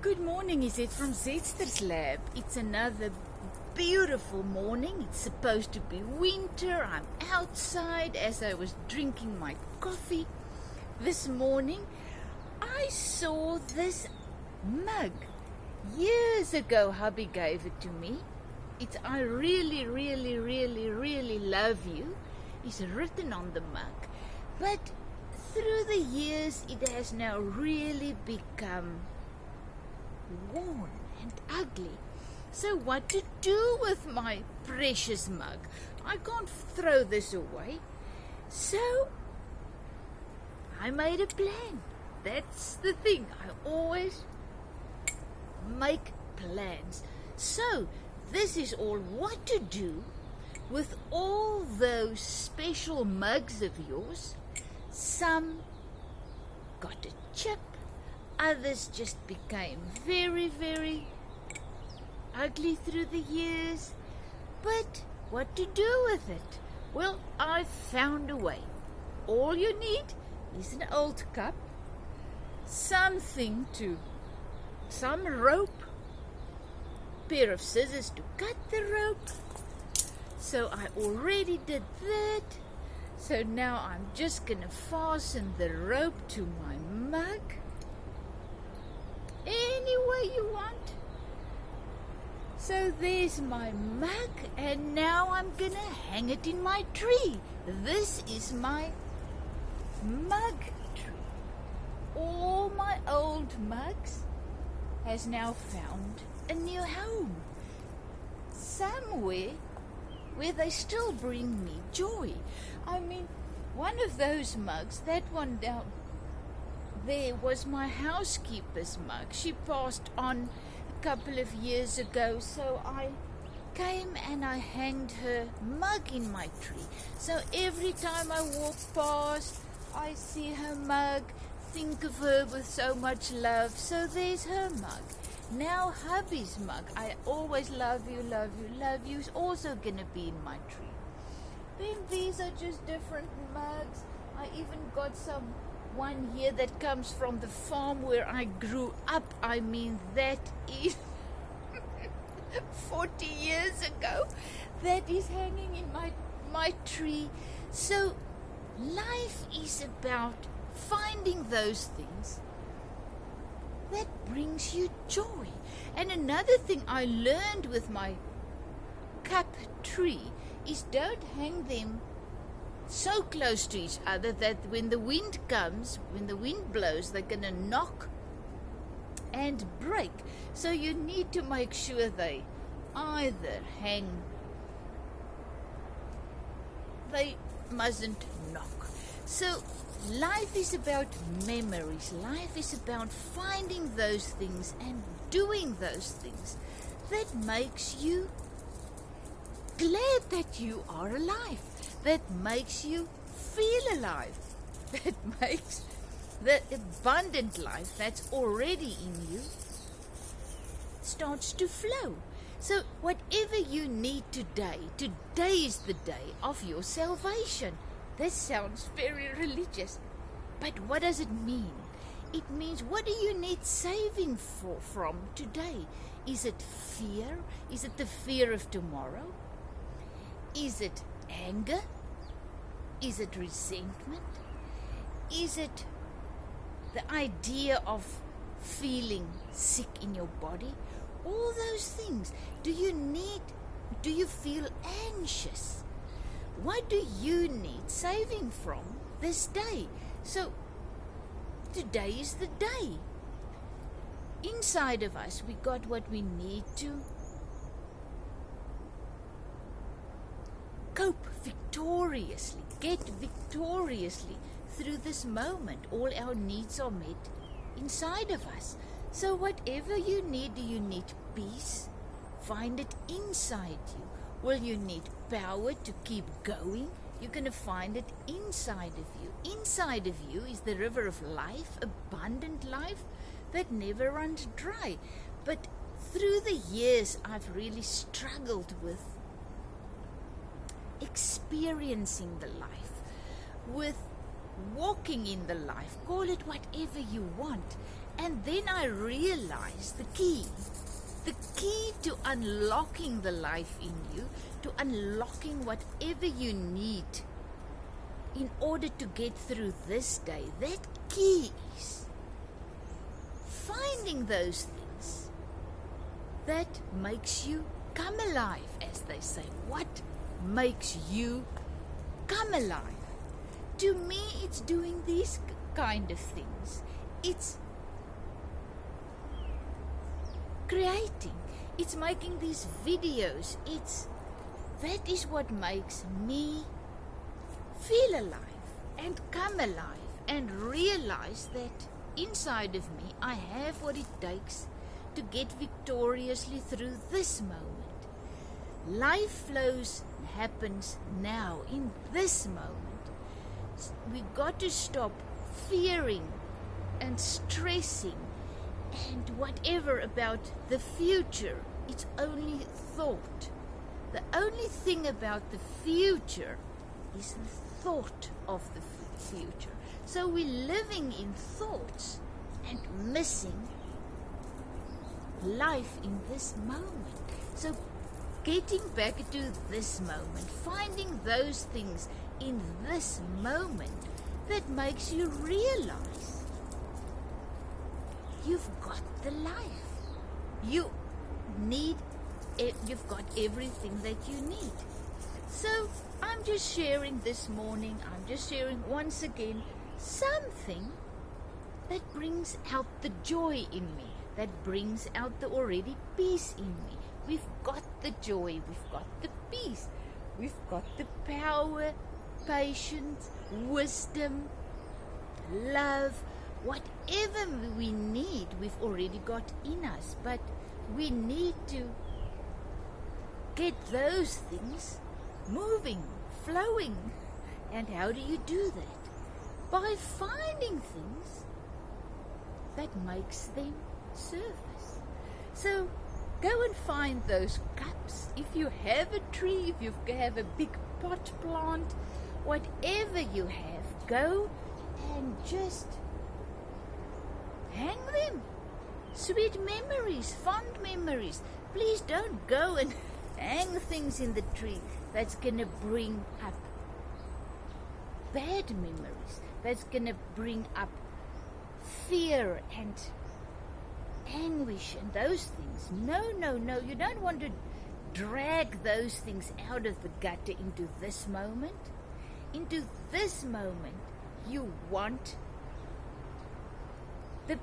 Good morning, is it from Zetster's Lab? It's another beautiful morning. It's supposed to be winter. I'm outside as I was drinking my coffee this morning. I saw this mug. Years ago, hubby gave it to me. It's I really, really, really, really love you. It's written on the mug. But through the years, it has now really become worn and ugly. So what to do with my precious mug? I can't throw this away. So I made a plan. That's the thing. I always make plans. So this is all what to do with all those special mugs of yours. Some got a chip. Others just became very, very ugly through the years. But what to do with it? Well, I found a way. All you need is an old cup, some rope, pair of scissors to cut the rope. So I already did that. So now I'm just gonna fasten the rope to my mug. Any way you want. So there's my mug, and now I'm gonna hang it in my tree. This is my mug tree. All my old mugs has now found a new home. Somewhere where they still bring me joy. I mean, one of those mugs, that one down there was my housekeeper's mug. She passed on a couple of years ago, so I came and I hanged her mug in my tree. So every time I walk past, I see her mug, think of her with so much love. So there's her mug. Now hubby's mug, I always love you, love you, love you, is also gonna be in my tree. Then these are just different mugs. I even got one here that comes from the farm where I grew up. I mean, that is 40 years ago. That is hanging in my tree. So life is about finding those things that brings you joy. And another thing I learned with my cup tree is don't hang them so close to each other that when the wind comes, when the wind blows, they're going to knock and break. So you need to make sure they either hang, they mustn't knock. So life is about memories. Life is about finding those things and doing those things that makes you glad that you are alive, that makes you feel alive, that makes the abundant life that's already in you starts to flow. So whatever you need today is the day of your salvation. This sounds very religious, but what does it mean? It means, what do you need saving from today? Is it fear? Is it the fear of tomorrow? Is it anger? Is it resentment? Is it the idea of feeling sick in your body? All those things. Do you feel anxious? What do you need saving from this day? So today is the day. Inside of us, we got what we need to cope victoriously, get victoriously through this moment. All our needs are met inside of us. So whatever you need, do you need peace? Find it inside you. Will you need power to keep going? You're going to find it inside of you. Inside of you is the river of life, abundant life that never runs dry. But through the years, I've really struggled with experiencing the life, with walking in the life, call it whatever you want. And then I realized the key to unlocking the life in you, to unlocking whatever you need in order to get through this day. That key is finding those things that makes you come alive, as they say. What makes you come alive? To me, it's doing these kind of things. It's creating. It's making these videos. That is what makes me feel alive and come alive and realize that inside of me I have what it takes to get victoriously through this moment. Life flows and happens now, in this moment. We've got to stop fearing and stressing and whatever about the future. It's only thought. The only thing about the future is the thought of the future. So we're living in thoughts and missing life in this moment. So getting back to this moment, finding those things in this moment that makes you realize you've got the life. You've got everything that you need. So I'm just sharing this morning, I'm just sharing once again something that brings out the joy in me, that brings out the already peace in me. We've got the joy, we've got the peace, we've got the power, patience, wisdom, love, whatever we need, we've already got in us. But we need to get those things moving, flowing. And how do you do that? By finding things that makes them surface. So go and find those cups. If you have a tree, if you have a big pot plant, whatever you have, go and just hang them. Sweet memories, fond memories. Please don't go and hang things in the tree that's going to bring up bad memories, that's going to bring up fear and anguish and those things. No, no, no. You don't want to drag those things out of the gutter into this moment. Into this moment, you want the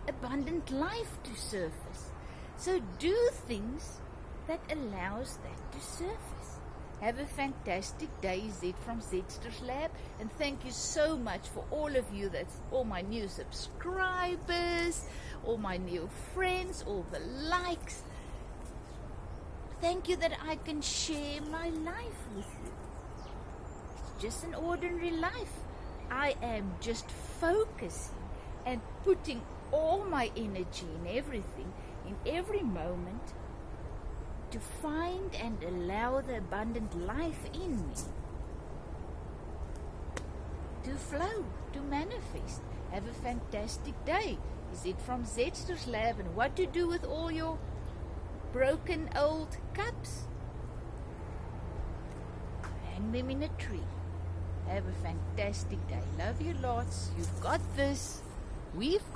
abundant life to surface. So do things that allows that to surface. Have a fantastic day, Zed from Zedster's Lab, and thank you so much for all of you, that's all my new subscribers, all my new friends, all the likes. Thank you that I can share my life with you. It's just an ordinary life. I am just focusing and putting all my energy in everything, in every moment, to find and allow the abundant life in me to flow, to manifest. Have a fantastic day. Is it from Zedster's Lab? And what to do with all your broken old cups? Hang them in a tree. Have a fantastic day. Love you lots. You've got this. We've got